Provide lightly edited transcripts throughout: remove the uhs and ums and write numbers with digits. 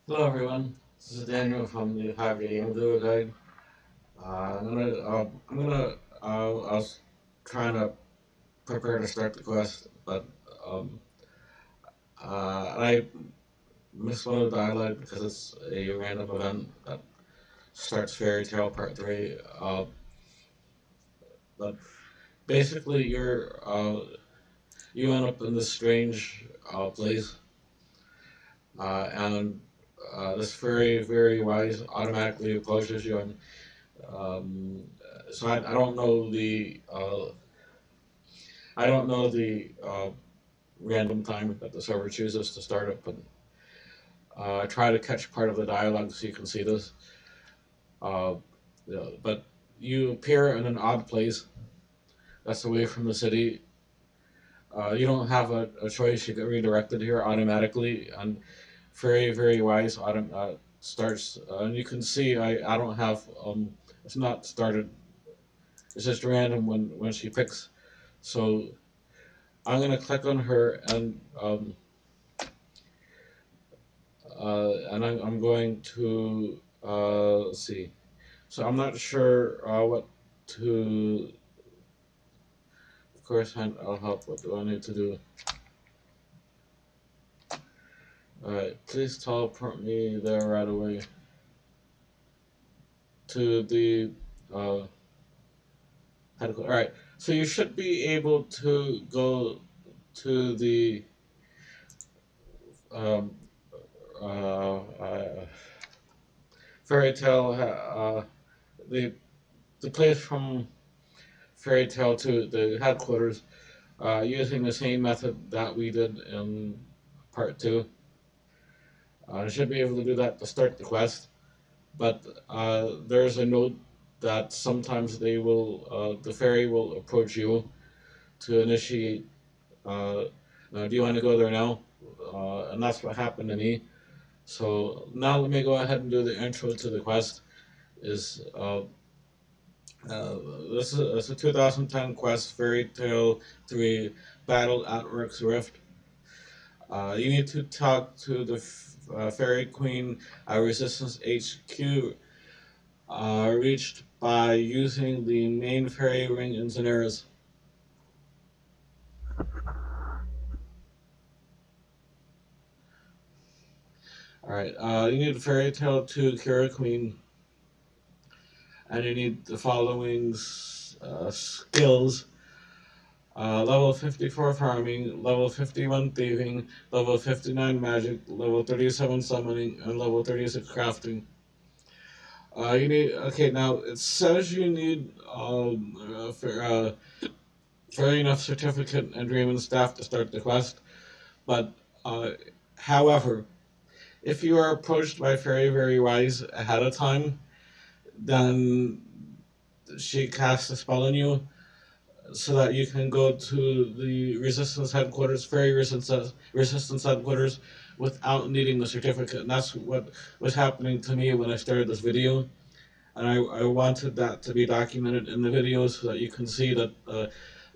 Hello everyone, this is Daniel from the Hive Game Video Guide. I was trying to prepare to start the quest, but um, I missed one of the dialogue because it's a random event that starts Fairy Tale Part 3. But basically, you end up in this strange place, and this very wise automatically approaches you, and um, so I don't know the random time that the server chooses to start it, but I try to catch part of the dialogue so you can see this. Uh, yeah, but you appear in an odd place that's away from the city. You don't have a choice. You get redirected here automatically, and very wise starts. And you can see I don't have it's not started. It's just random when she picks. So I'm gonna click on her and I'm going to let's see. So I'm not sure what to. Of course, I'll help. What do I need to do? All right, please teleport me there right away to the uh, headquarters. All right, so you should be able to go to the um, fairy tale. The place from fairy tale to the headquarters using the same method that we did in part two. I should be able to do that to start the quest, but there's a note that sometimes the fairy will approach you to initiate. Uh, do you want to go there now? And that's what happened to me. So now let me go ahead and do the intro to the quest. Is uh, this is it's a 2010 quest, Fairy Tale 3, Battle at Rook's Rift. You need to talk to the Fairy Queen at Resistance HQ, reached by using the main fairy ring in Zanaris. Alright, you need Fairy Tale 2 Kira Queen, and you need the following skills. Level 54 farming, level 51 thieving, level 59 magic, level 37 summoning, and level 36 crafting. You need okay. Now it says you need fair enough certificate and Dramen staff to start the quest. But uh, however, if you are approached by very wise ahead of time, then she casts a spell on you so that you can go to the resistance headquarters, fairy resistance headquarters, without needing the certificate. And that's what was happening to me when I started this video. And I wanted that to be documented in the video so that you can see that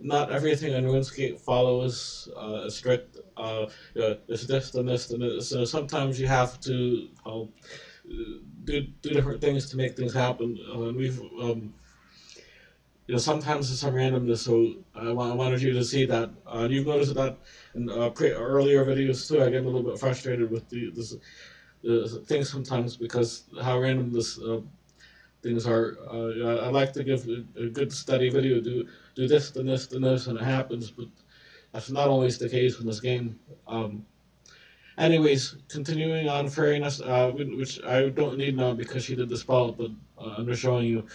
not everything in RuneScape follows a strict it's this and this and this. So sometimes you have to do different things to make things happen. We've sometimes it's some randomness. So I wanted you to see that. You've noticed that in earlier videos too. I get a little bit frustrated with the things sometimes because how random this things are. I like to give a good steady video. Do this, then this, then this, and it happens. But that's not always the case in this game. Anyways, continuing on fairiness, which I don't need now because she did the spell, but I'm just showing you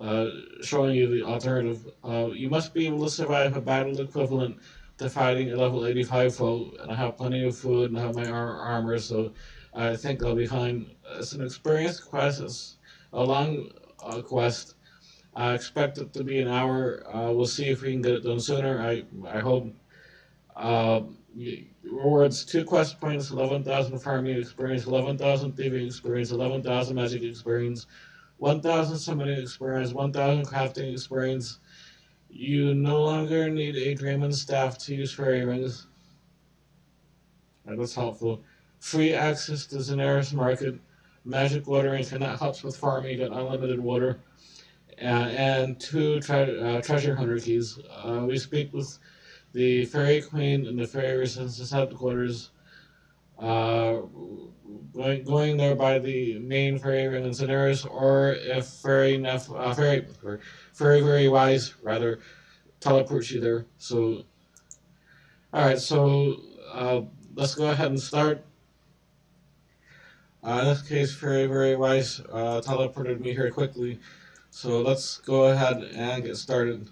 the alternative. You must be able to survive a battle equivalent to fighting a level 85 foe, and I have plenty of food and I have my armor, so I think I'll be fine. It's an experience quest. It's a long quest. I expect it to be an hour. We'll see if we can get it done sooner. I hope. Uh, Rewards 2 quest points, 11,000 farming experience, 11,000 thieving experience, 11,000 magic experience, 1,000 summoning experience, 1,000 crafting experience. You no longer need a dramen staff to use fairy rings. That's helpful. free access to Zanaris market, magic watering cannot help with farming, get unlimited water, and two treasure hunter keys. We speak with the Fairy Queen in the Fairy Resistance headquarters. Uh, going there by the main fairy ring in Zanaris, or if Fairy Nuff, Fairy Very Wise rather teleports you there. So, all right, so let's go ahead and start. In this case, Fairy Very Wise teleported me here quickly. So let's go ahead and get started.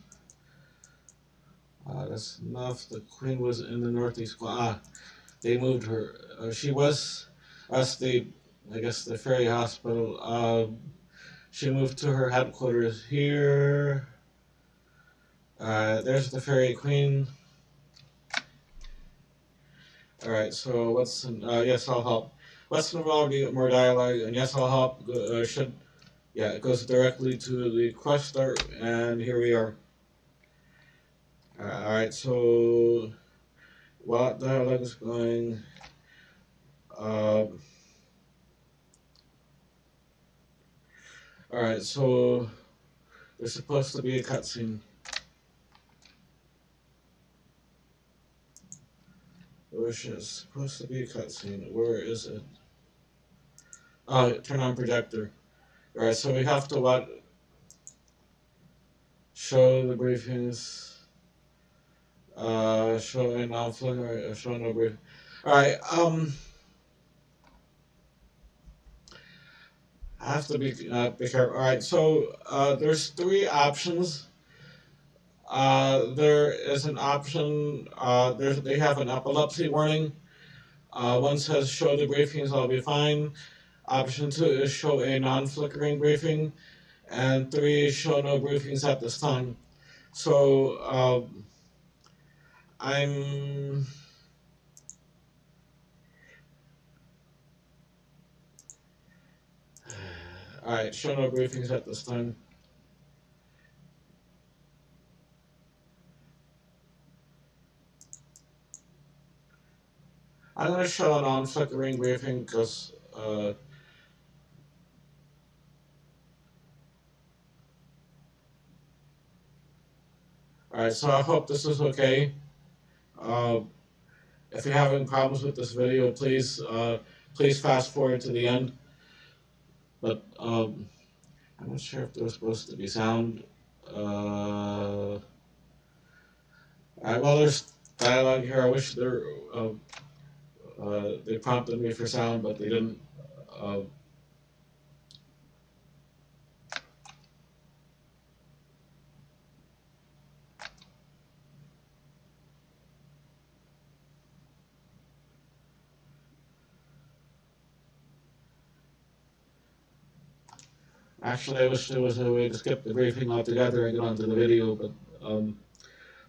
That's enough. The queen was in the northeast. They moved her. She was, I guess, the fairy hospital. She moved to her headquarters here. There's the fairy queen. Alright, so what's, yes, I'll help. What's involved, you get more dialogue, and yes, I'll help, it goes directly to the quest start, and here we are. Alright, so, what dialogue is going, alright, so, there's supposed to be a cutscene. Which is supposed to be a cutscene. Where is it? Oh, turn on projector. Alright, so we have to what? Show the briefings. Show a non-flicker, show no brief. Alright, I have to be careful. Alright, so there's three options. There is an option, they have an epilepsy warning. One says show the briefings, I'll be fine. Option 2 is show a non-flickering briefing. And 3 is show no briefings at this time. So, Alright, show no briefings at this time. I'm going to show a non-flickering briefing because, alright, so I hope this is okay. If you're having problems with this video, please fast forward to the end. But, I'm not sure if there's supposed to be sound. Alright, well, there's dialogue here. I wish there, they prompted me for sound, but they didn't. Actually, I wish there was a way to skip the briefing altogether and get onto the video, but,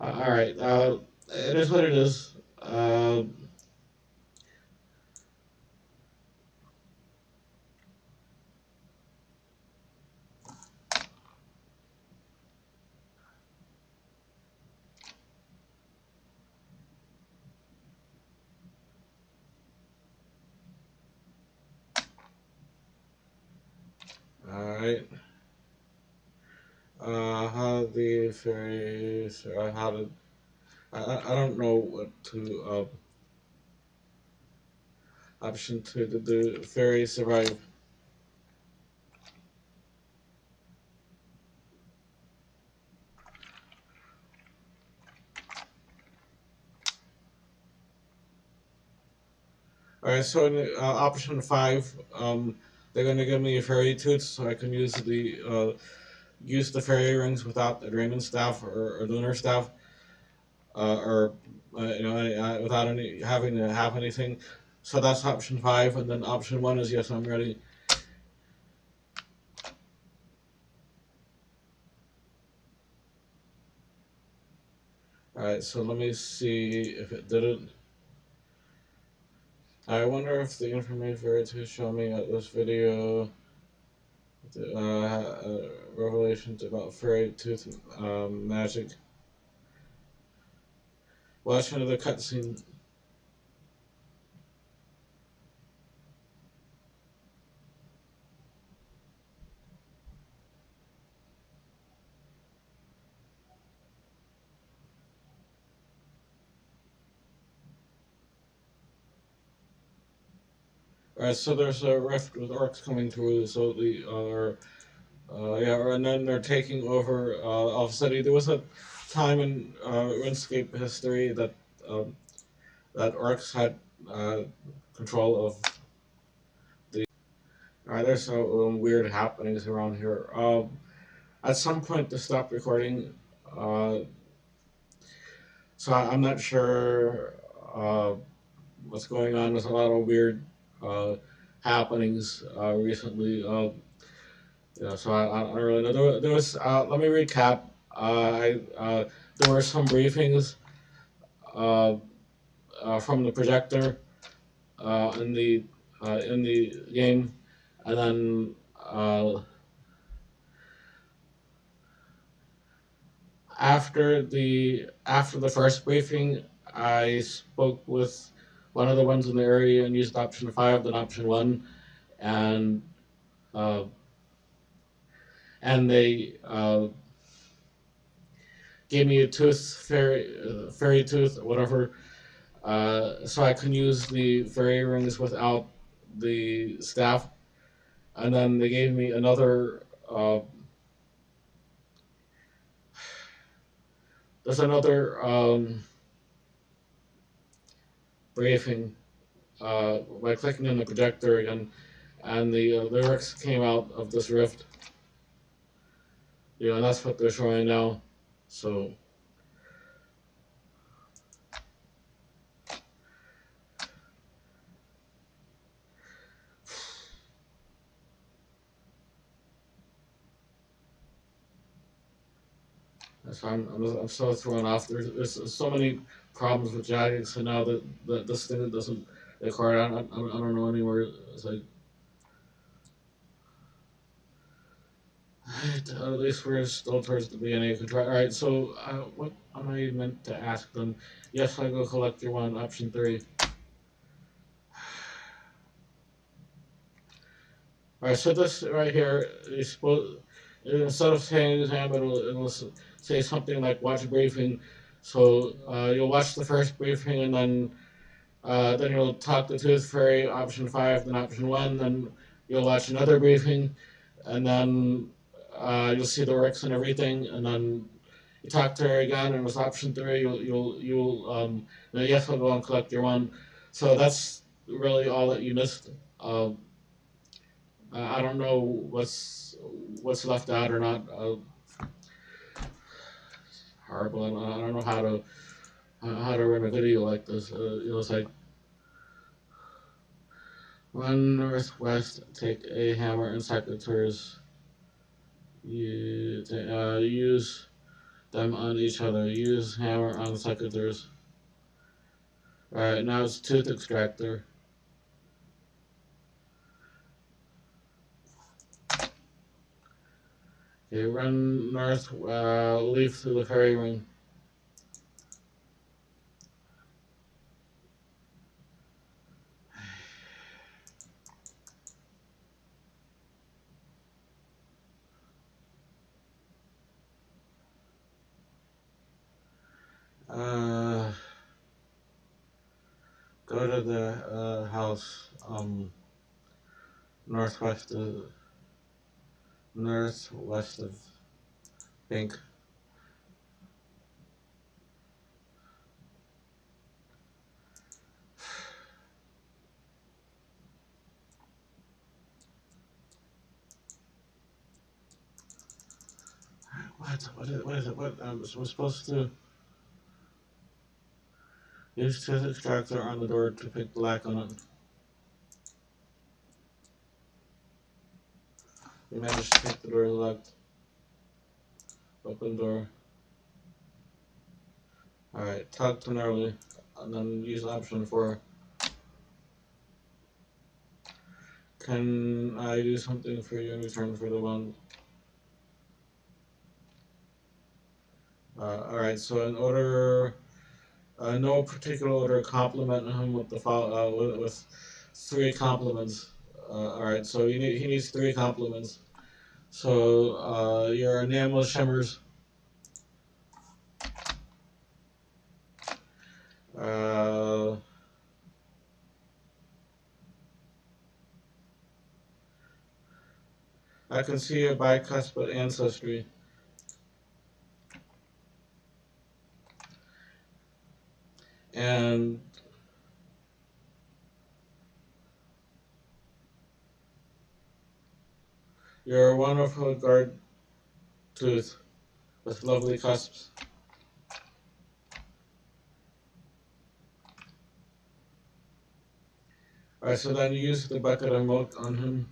alright, it is what it is. Alright. How the fairies, how to, I don't know what to, option 2 to do fairy survive. Alright, so in option 5, they're going to give me a fairy tooth so I can use the fairy rings without the dramen staff or lunar staff, without having to have anything. So that's option 5, and then option 1 is yes, I'm ready. Alright, so let me see if it did it. I wonder if the information fairy tooth show me at this video revelations about fairy tooth magic. Watch another cutscene. Alright, so there's a rift with orcs coming through, so and then they're taking over Alpha City. There was a time in Runescape history that that orcs had control of the. Alright, there's some weird happenings around here. At some point, to stop recording. Uh, so I'm not sure what's going on. There's a lot of weird uh, happenings recently. Yeah, so I don't really know. There was let me recap. There were some briefings uh, from the projector in the game, and then after the first briefing, I spoke with one of the ones in the area and used option 5 then option 1, and uh, they gave me a fairy tooth, whatever, so I can use the fairy rings without the staff. And then they gave me another. There's another briefing by clicking on the projector again, and the lyrics came out of this rift. And that's what they're showing now. So. So I'm so thrown off. There's so many problems with Jagex, and now that this thing doesn't record. I don't know anymore. It's like at least we're still towards the beginning of control. All right. So what am I meant to ask them? Yes, I go collect your one. Option 3. All right. So this right here is supposed, instead of saying exam, it'll say something like watch briefing. So you'll watch the first briefing, and then you'll talk to Tooth Fairy, option 5, then option 1, then you'll watch another briefing, and then you'll see the works and everything, and then you talk to her again, and with option 3, yes, I'll go and collect your one. So that's really all that you missed. I don't know what's left out or not. Horrible. I don't know how to run a video like this. It's like run northwest, take a hammer and secateurs. Use them on each other. Use hammer on secateurs. Alright, now it's tooth extractor. Okay, run north, leaf through the fairy ring. Go to the house northwest of Pink. What is it? What I'm supposed to use tooth extractor on the door to pick black on it. We managed to pick the door locked. Open door. Alright, talk to Gnarly, and then use option 4. Can I do something for you in return for the one? Alright, so in order, no particular order, compliment him with the with 3 compliments. Alright, so he needs 3 compliments. So your enamel shimmers. I can see a bicuspid ancestry. And you're a wonderful guard tooth with lovely cusps. Alright, so then you use the bucket of milk on him.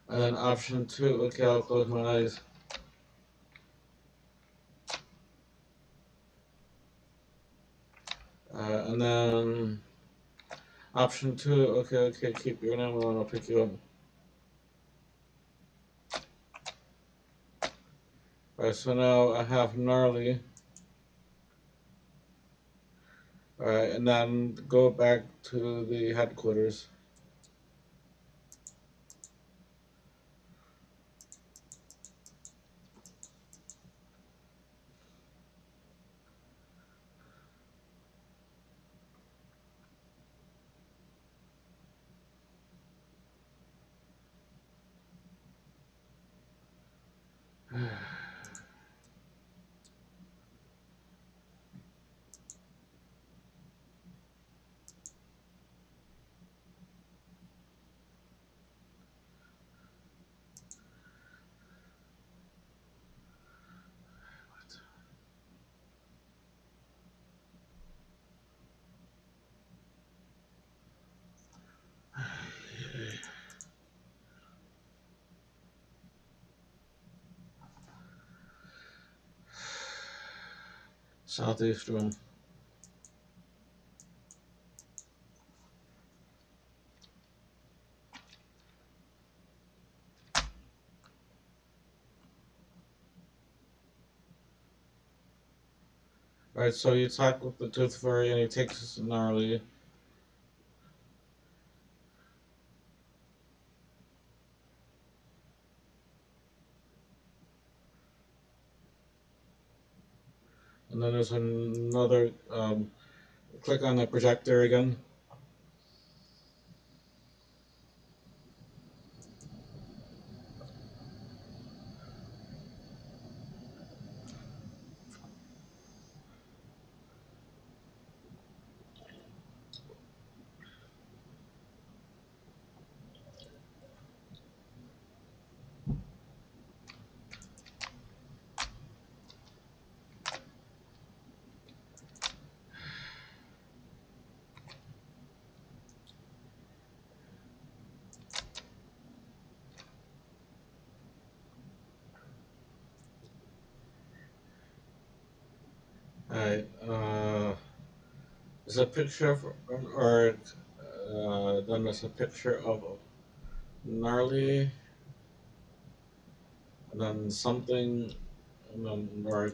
And then option 2, okay, I'll close my eyes. And then option 2, okay, keep your name and I'll pick you up. Alright, so now I have gnarly. Alright, and then go back to the headquarters. Southeast room. Alright, so you talk with the tooth fairy and he takes us gnarly. And then there's another, click on the projector again. Alright, there's a picture of, or then there's a picture of gnarly, and then something, and then or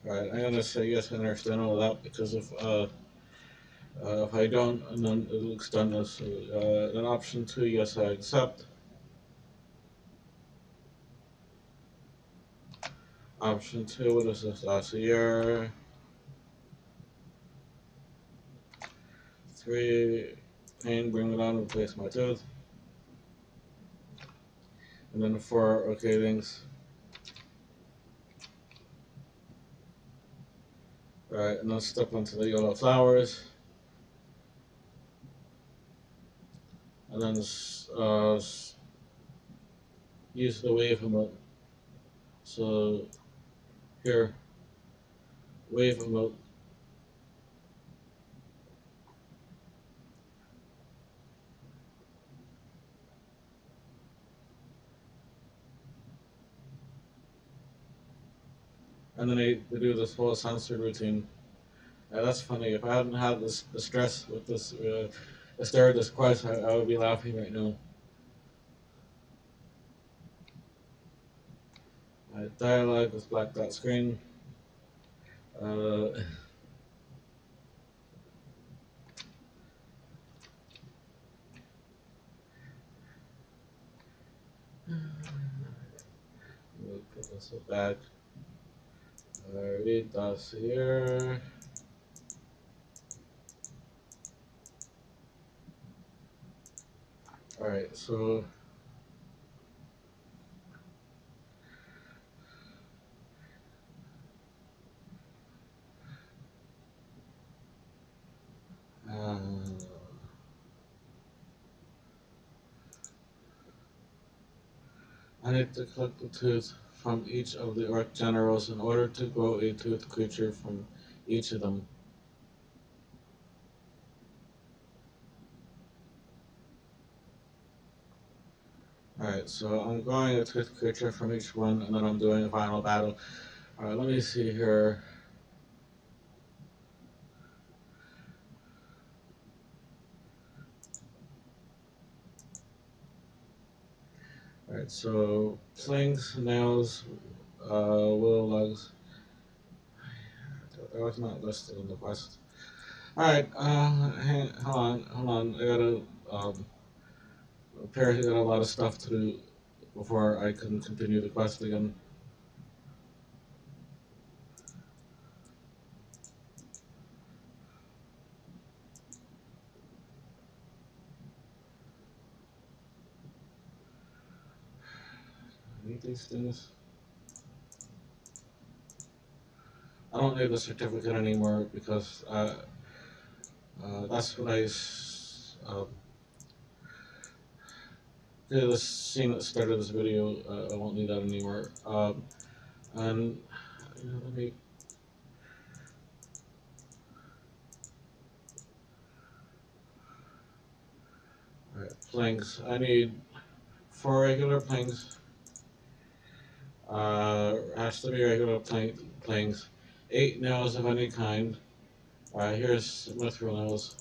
Alright, I'm gonna say yes, I understand all that because if I don't, and then it looks done as then option 2, yes, I accept. Option 2, what is this? Dossier. 3, pain, bring it on, replace my tooth. And then 4, okay, things. Alright, and then step onto the yellow flowers. And then use the wave emote. So here, wave emote. And then they do this whole censored routine. That's funny. If I hadn't had the stress with this, stare at this quest, I would be laughing right now. Dialogue with black dot screen. So back. Read das here. Alright, so I need to collect the tooth from each of the orc generals in order to grow a tooth creature from each of them. Alright, so I'm growing a tooth creature from each one, and then I'm doing a final battle. Alright, let me see here. Alright, so slings, nails, willow lugs. That was not listed in the quest. Alright, hold on. I gotta, apparently got a lot of stuff to do before I can continue the quest again. I need these things. I don't need the certificate anymore because that's what I did this scene at the start of this video. I won't need that anymore. And let me. Alright, planks. I need 4 regular planks. Has to be regular planks. 8 nails of any kind. Here's mithril nails.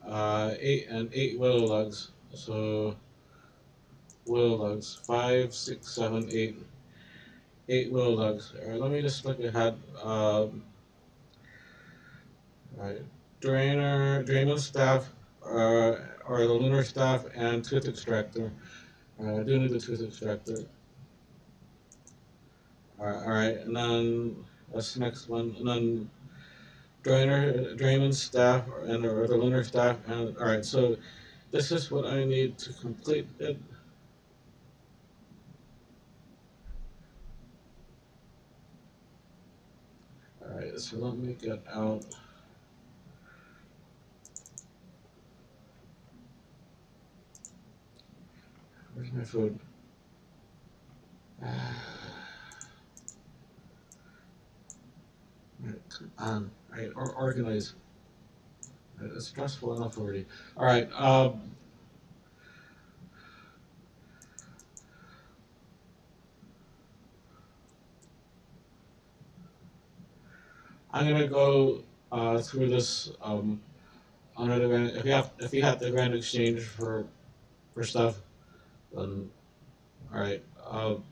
8 willow lugs. So willow lugs. 5, 6, 7, 8. 8 willow lugs. Alright, let me just look ahead. Alright. Dramen staff, or the lunar staff, and tooth extractor. I do need the tooth extractor. Alright, and then that's the next one. And then Dramen staff, or the lunar staff, and alright, so this is what I need to complete it. Alright, so let me get out. Where's my food? Come on. Alright, organize. It's stressful enough already. Alright, I'm gonna go through this under the grand, if you have the grand exchange for stuff, then alright. And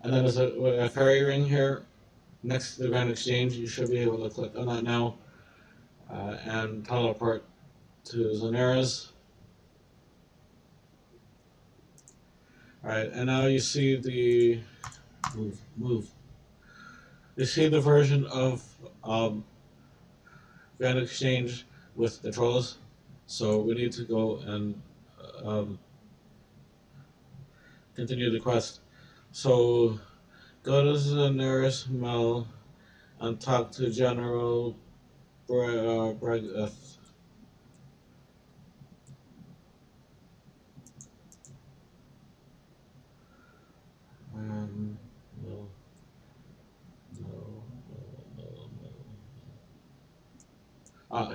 then there's a fairy ring here next to the grand exchange. You should be able to click on that now and teleport to Zanaris. Alright, and now you see the move. You see the version of Grand Exchange with the trolls. So we need to go and continue the quest. So go to Zanaris Mel and talk to General Brageth.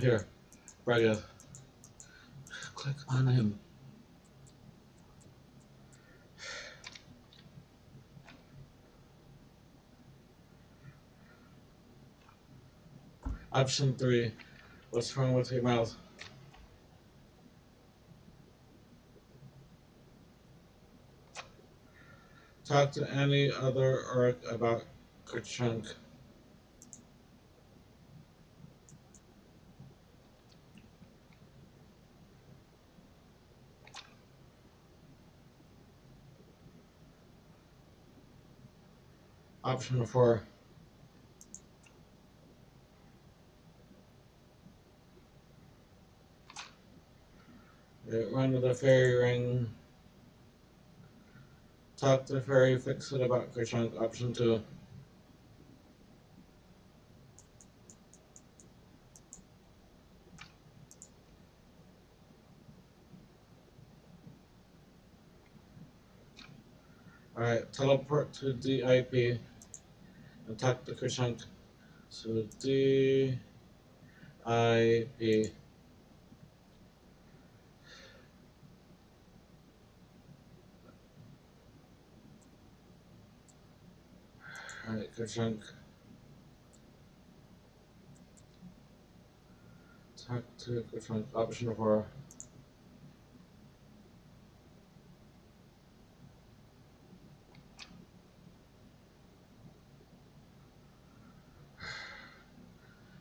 Here, Brageth. Click on him. Option 3. What's wrong with your mouth? Talk to any other orc about Kerchunk. Option 4. Run to the fairy ring. Talk to the fairy, fix it about Kerchunk. Option 2. Alright, teleport to DIP and talk to Kerchunk. So DIP. Alright, Kerchunk. Talk to Kerchunk. Option 4.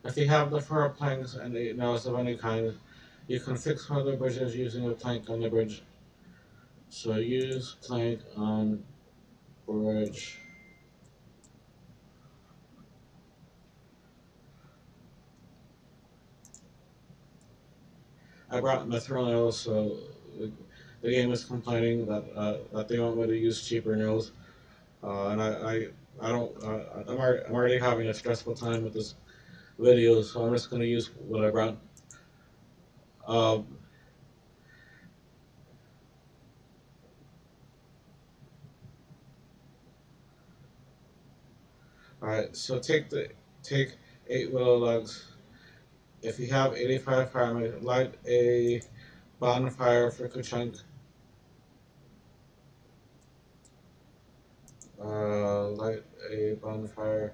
If you have the 4 planks and 8 nails of any kind, you can fix one of the bridges using a plank on the bridge. So use plank on bridge. I brought mithril nails, so the game is complaining that they want me to use cheaper nails, and I don't. I'm already having a stressful time with this video, so I'm just gonna use what I brought. Um, Alright, so take 8 willow logs. If you have 85 firemen, light a bonfire for Kuchunk. Light a bonfire.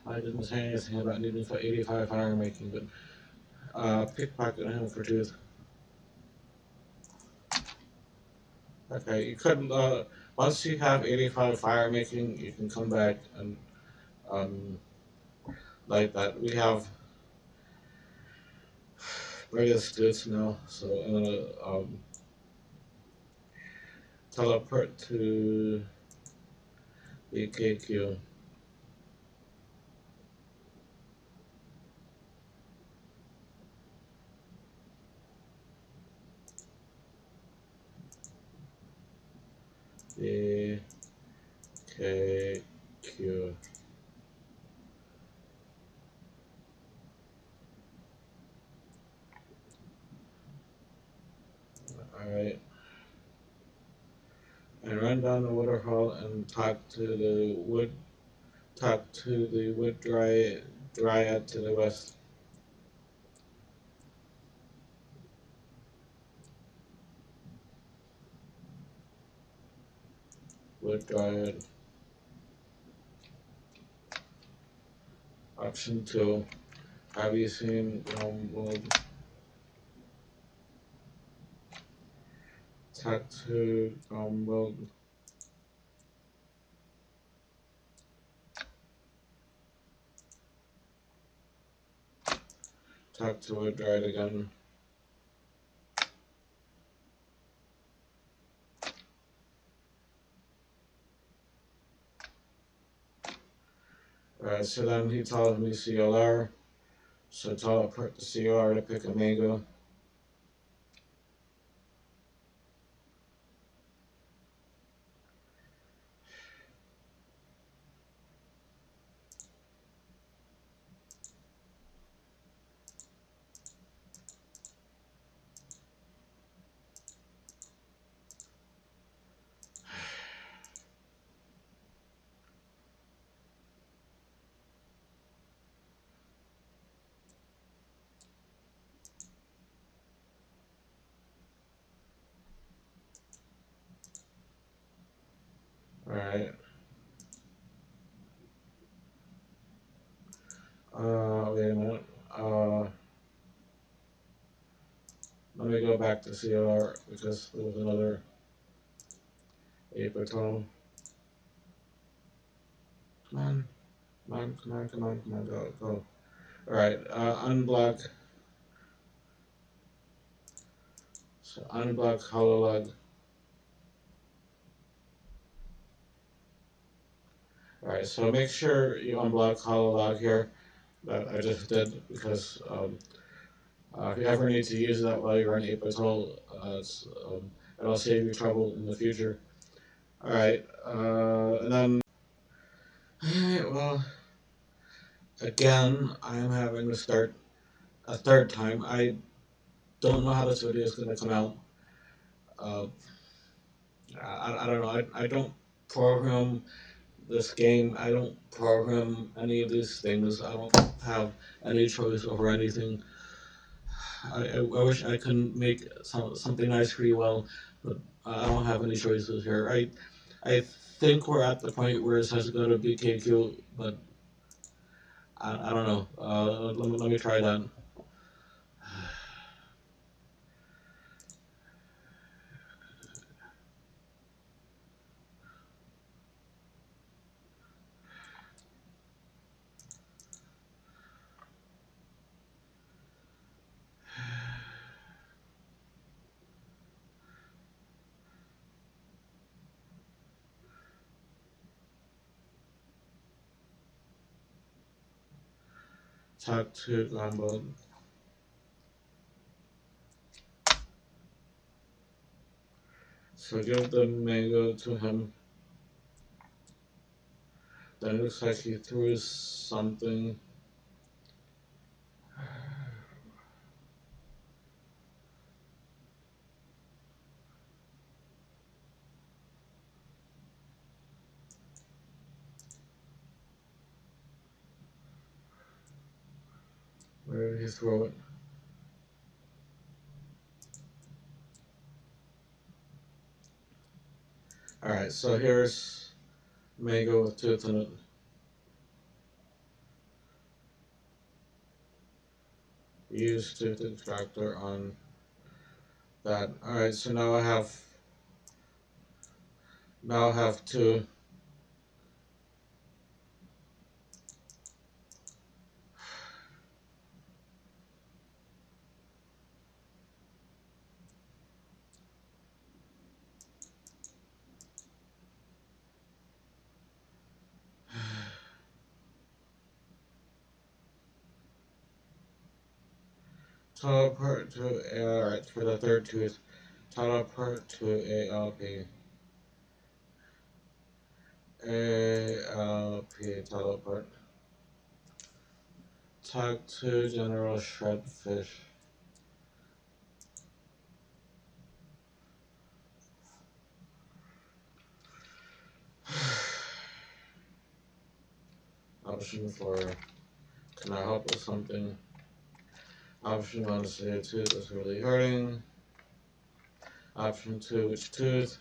I didn't say anything about needing for 85 fire making, but pickpocket him for tooth. Okay, you couldn't. Once you have 85 fire making, you can come back and um, like that. We have various goods now, so I'm gonna teleport to BKQ. BKQ. Alright. And run down the waterfall and talk to the wood dryad to the west. Wood dryad. Option 2. Have you seen wood? Talk to wood. Talk to wood dryad again. So then he tells me CLR. So teleport the CLR to pick a mango. Alright. Wait a minute. Let me go back to CLR because there was another 8-bit total. Come on. Come on, come on, come on, come on, go, go. Alright, unblock. So unblock hololog. Alright, so make sure you unblock hololog here. That I just did because if you ever need to use that while you're on 8-bit total, it'll save you trouble in the future. Alright, and then, well, again, I'm having to start a third time. I don't know how this video is going to come out. I don't know. I don't program this game. I don't program any of these things. I don't have any choice over anything. I wish I could make something nice for you, well, but I don't have any choices here. I think we're at the point where it says to go to BKQ, but I don't know. Let me try that. Talk to Gumbo. So give the mango to him. Then it looks like he threw something. Where did he throw it? Alright, so here's mango with tooth in it. Use tooth extractor on that. Alright, so now I have to teleport to alright, for the third tooth. Teleport to ALP. ALP teleport. Talk to General Shredfish. Option 4. Can I help with something? Option 1 is the tooth is really hurting. Option 2, which tooth?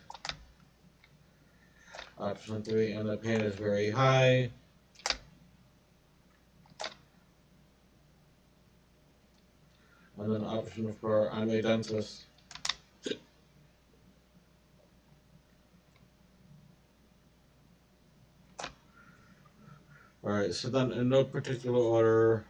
Option 3, and the pain is very high. And then option 4, I'm a dentist. Alright, so then in no particular order,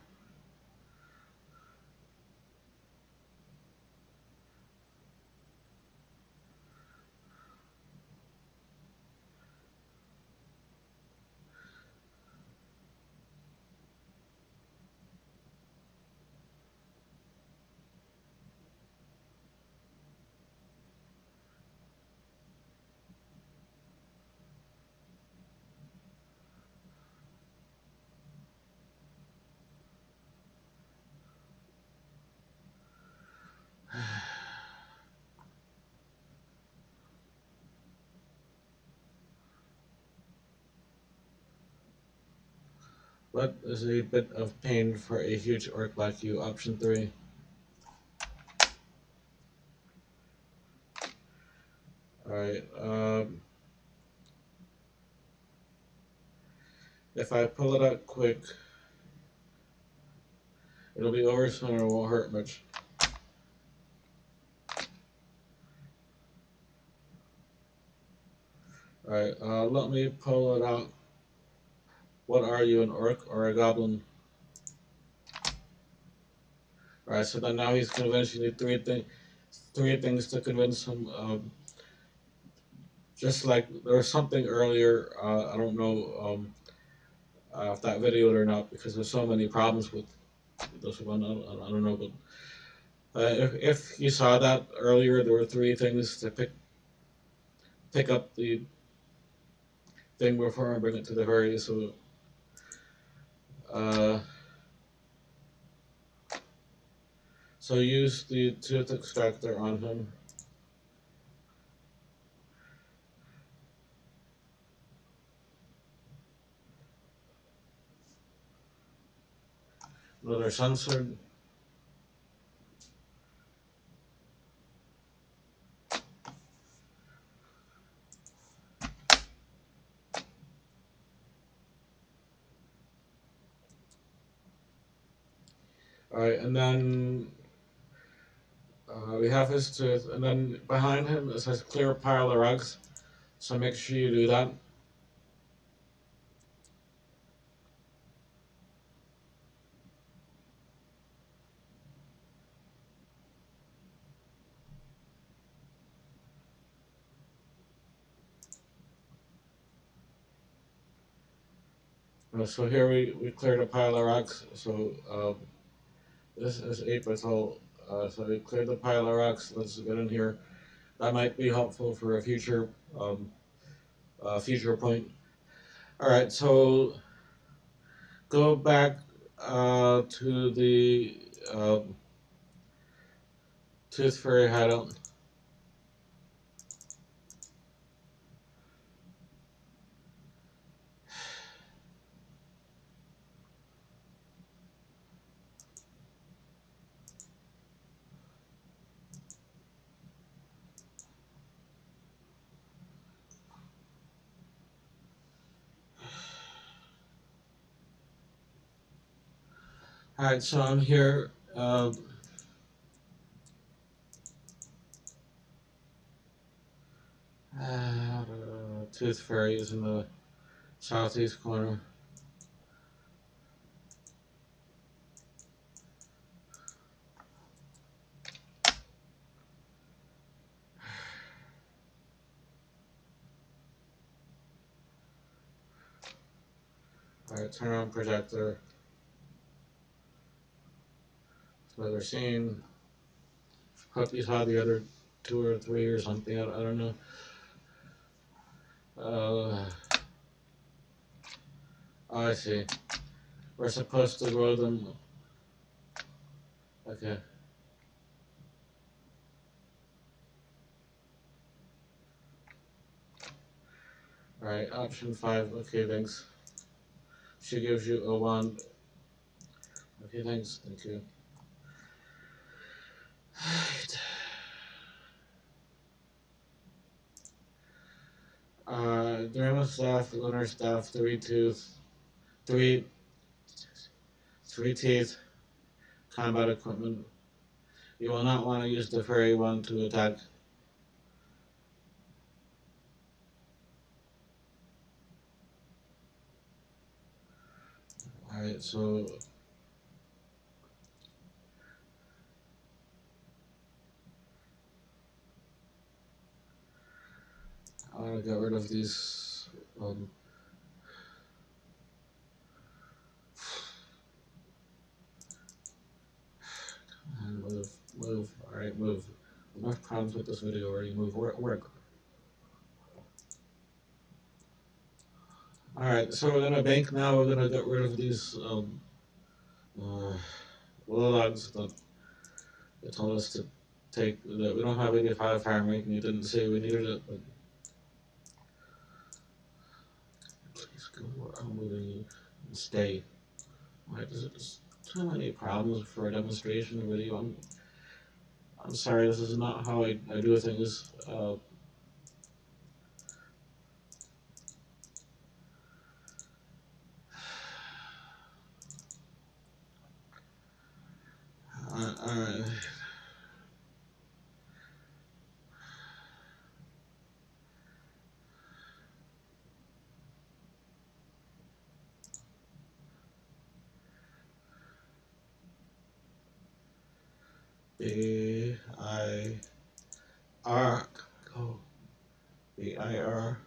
what is a bit of pain for a huge orc like you? Option 3. Alright, If I pull it out quick, it'll be over soon and it won't hurt much. Alright, let me pull it out. What are you, an orc or a goblin? Alright, so then now he's convinced. You need three things to convince him. Just like there was something earlier, I don't know if that videoed or not because there's so many problems with this one. I don't know, but if you saw that earlier, there were three things to pick up the thing before I bring it to the fairy. So so use the tooth extractor on him. Another censored. Alright, and then we have his tooth, and then behind him it says clear pile of rugs, so make sure you do that. So here we cleared a pile of rocks, so this is April, so we cleared the pile of rocks. Let's get in here. That might be helpful for a future future point. Alright, so go back to the Tooth Fairy hideout. Alright, so I'm here. Tooth Fairy is in the southeast corner. Alright, turn on projector. Another scene. Hope you saw the other 2 or 3 or something. I don't know. Oh, I see. We're supposed to grow them. Okay. Alright, option 5. Okay, thanks. She gives you a wand. Okay, thanks. Thank you. Dramen staff, lunar staff, 3 tooth, 3 teeth, combat equipment. You will not want to use the fairy wand to attack. Alright, so I want to get rid of these move. Alright, move. Enough problems with this video already. Move. Work. Alright, so we're gonna bank now. We're gonna get rid of these logs that they told us to take. That we don't have 85 farm rate, and you didn't say we needed it, but please go where I'm moving you and stay. Alright, there's too many problems for a demonstration video. I'm sorry, this is not how I do things. B-I-R. Go. B-I-R.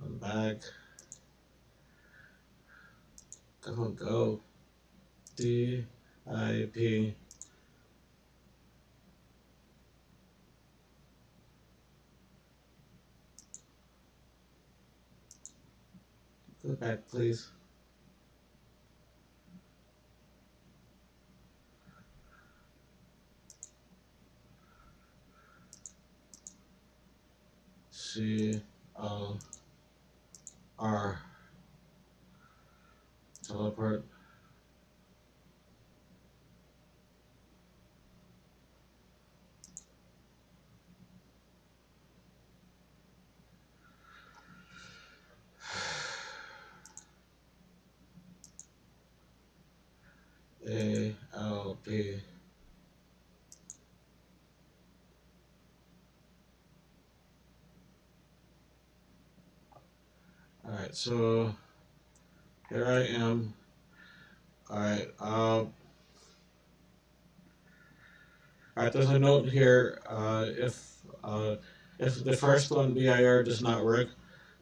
I'm back. Go. D-I-P. Go back, please. C-O-R. Teleport. A-L-P. Alright, so here I am. Alright, there's a note here. If the first one BIR does not work,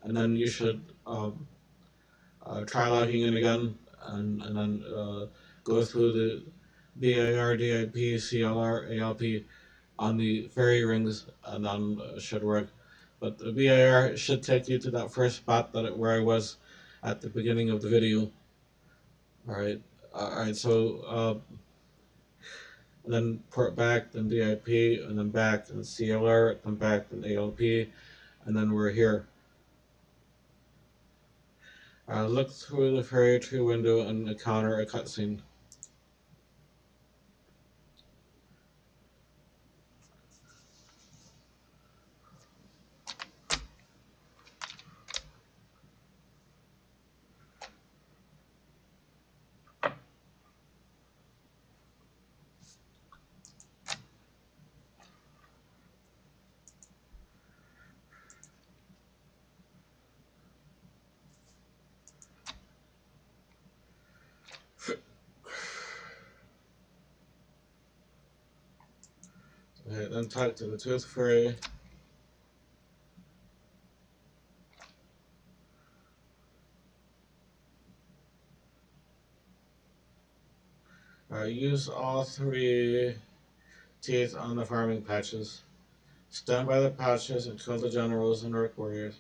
and then you should try logging in again, and then go through the BIR, DIP, CLR, ALP on the fairy rings, and then it should work. But the BIR should take you to that first spot where I was at the beginning of the video. Alright, so and then port back, then DIP, and then back, and CLR, then back, then ALP, and then we're here. Look through the fairy tree window and encounter a cutscene. Okay, then talk to the tooth fairy. Use all 3 teeth on the farming patches. Stand by the patches and kill the generals and orc warriors.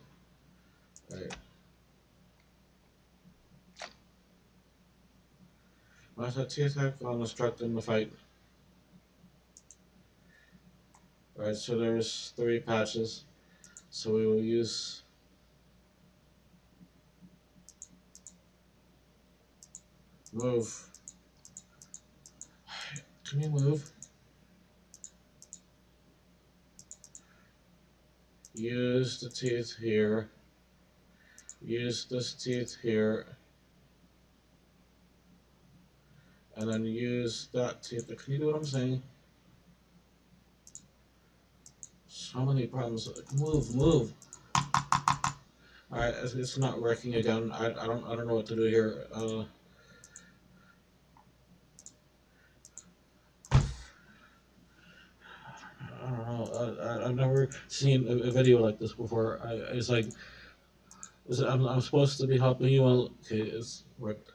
Right. Once the teeth have gone, instruct them to fight. Alright, so there's 3 patches. So we will use move. Can you move? Use the teeth here. Use this teeth here. And then use that teeth. Can you do what I'm saying? So many problems. Move. Alright, it's not working again. I don't know what to do here. I don't know. I've never seen a video like this before. It's like, I'm supposed to be helping you. Okay, it's worked.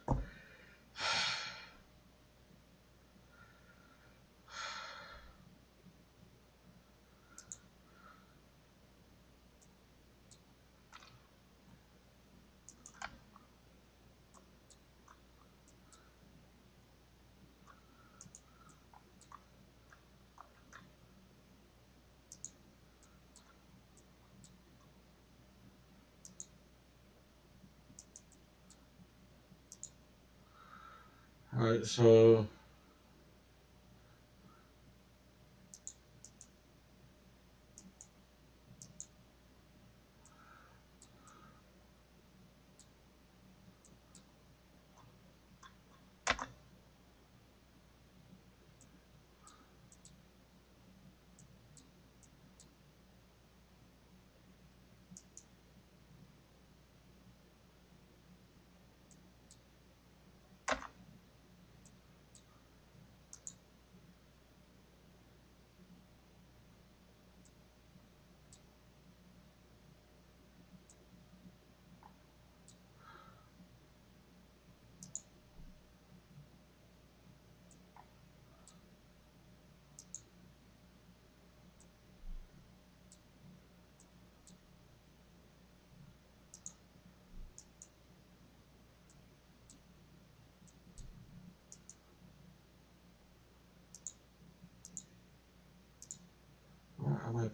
Alright, so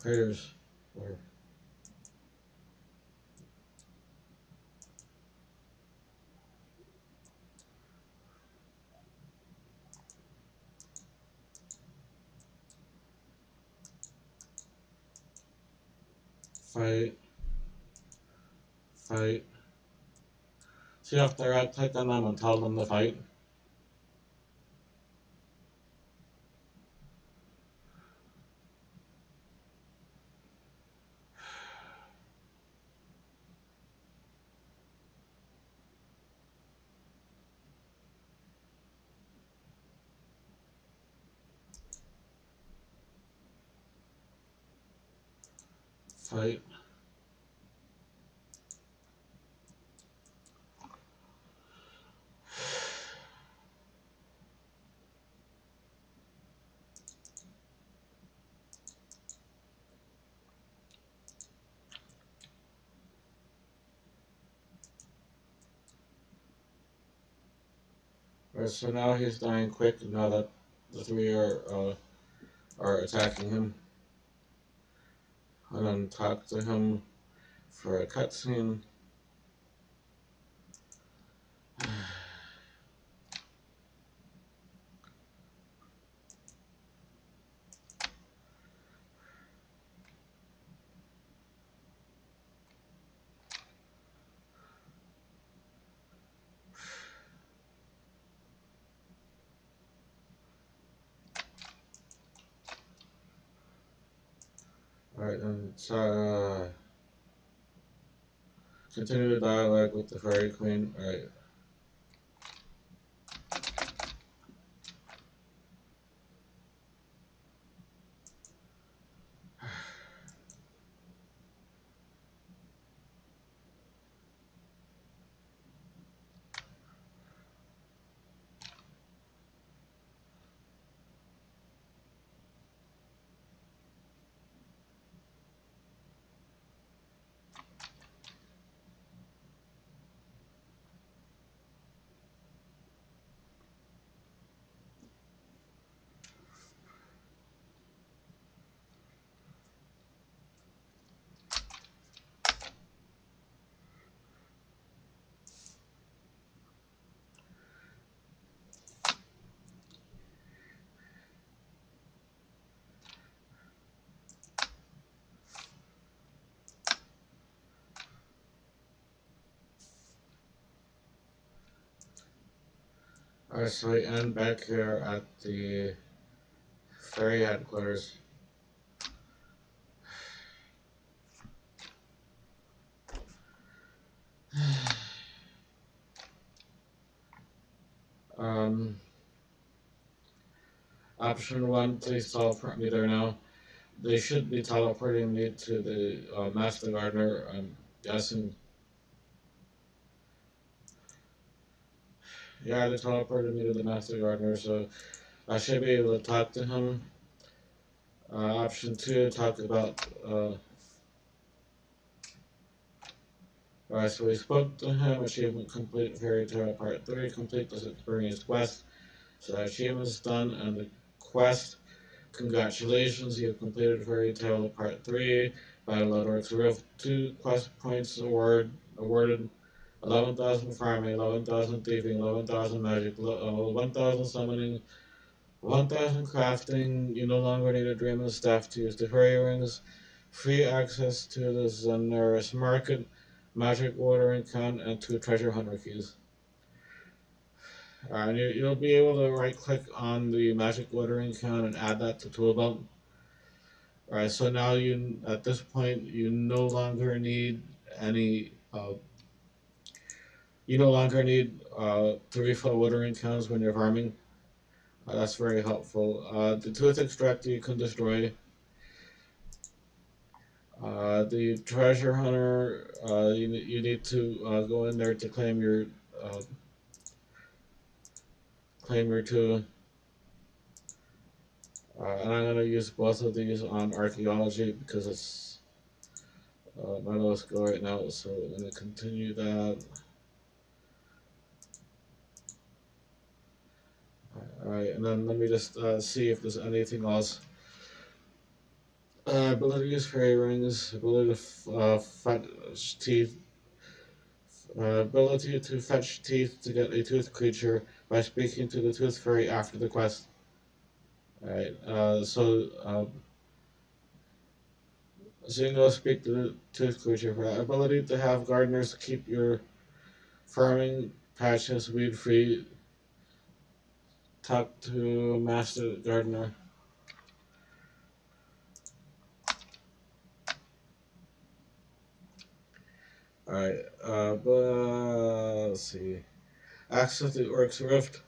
craters. Or fight, fight. So you have to right click on them and tell them to fight. Fight. Right, so now he's dying quick now that the three are attacking him. And then talk to him for a cutscene. Alright, and continue the dialogue with the fairy queen. Alright. Alright, so we end back here at the ferry headquarters. Option 1, please teleport me there now. They should be teleporting me to the Master Gardener, I'm guessing. Yeah, they teleported me to the Master Gardener, so I should be able to talk to him. Option 2, talk about. Alright, so we spoke to him. Achievement complete. Fairy Tale Part 3. Complete this experience quest. So that achievement is done, and the quest. Congratulations, you have completed Fairy Tale Part 3. Battle at Orcs Rift. 2 quest points awarded. 11,000 farming, 11,000 thieving, 11,000 magic, 1,000 summoning, 1,000 crafting. You no longer need a dramen staff to use the fairy rings. Free access to the Zanaris market, magic watering can, and 2 treasure hunter keys. And you'll be able to right click on the magic watering can and add that to toolbelt. Alright, so now at this point you no longer need any to refill watering cans when you're farming. That's very helpful. The tooth extractor you can destroy. The treasure hunter, you need to go in there to claim your tool. And I'm gonna use both of these on archaeology because it's my lowest skill right now. So I'm gonna continue that. Alright, and then let me just see if there's anything else Ability to use fairy rings, ability to fetch teeth, ability to fetch teeth to get a tooth creature by speaking to the tooth fairy after the quest. Alright, so you can go speak to the tooth creature for that. Ability to have gardeners keep your farming patches weed free. Talk to Master Gardener. Alright, let's see. Access to Orc's Rift.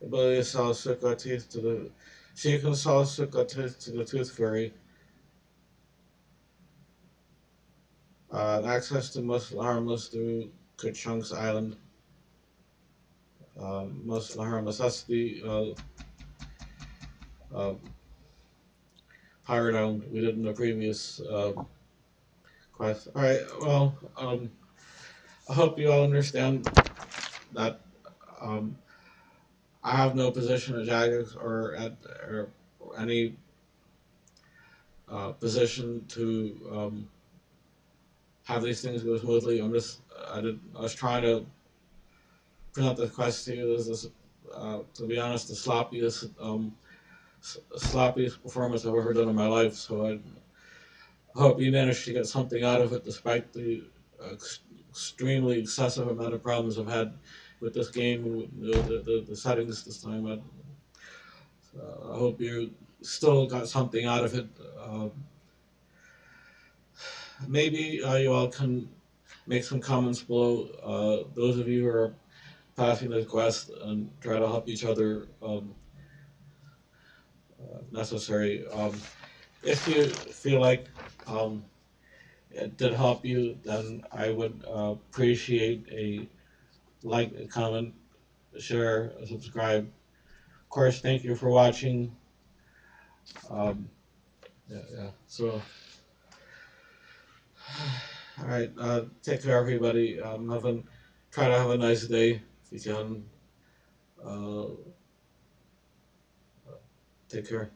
Ability to sell Suka teeth to the. So you can sell Suka teeth to the Tooth Fairy. Access to Muscle Harmless through Kuchunk's Island. Muscle Harmless. That's the Pirate Island we did in the previous quest. Alright, well, I hope you all understand that um, I have no position at Jagex or any position to have these things go smoothly. I was trying to present the quest to you. This is, to be honest, the sloppiest performance I've ever done in my life. So I hope you managed to get something out of it, despite the extremely excessive amount of problems I've had with this game and the settings this time. I hope you still got something out of it. Maybe you all can make some comments below. Those of you who are passing the quest and try to help each other if necessary. If you feel like it did help you, then I would appreciate a like, a comment, a share, a subscribe. Of course, thank you for watching. Um, yeah. So, all right. Take care, everybody. Try to have a nice day if you can. Uh, Take care.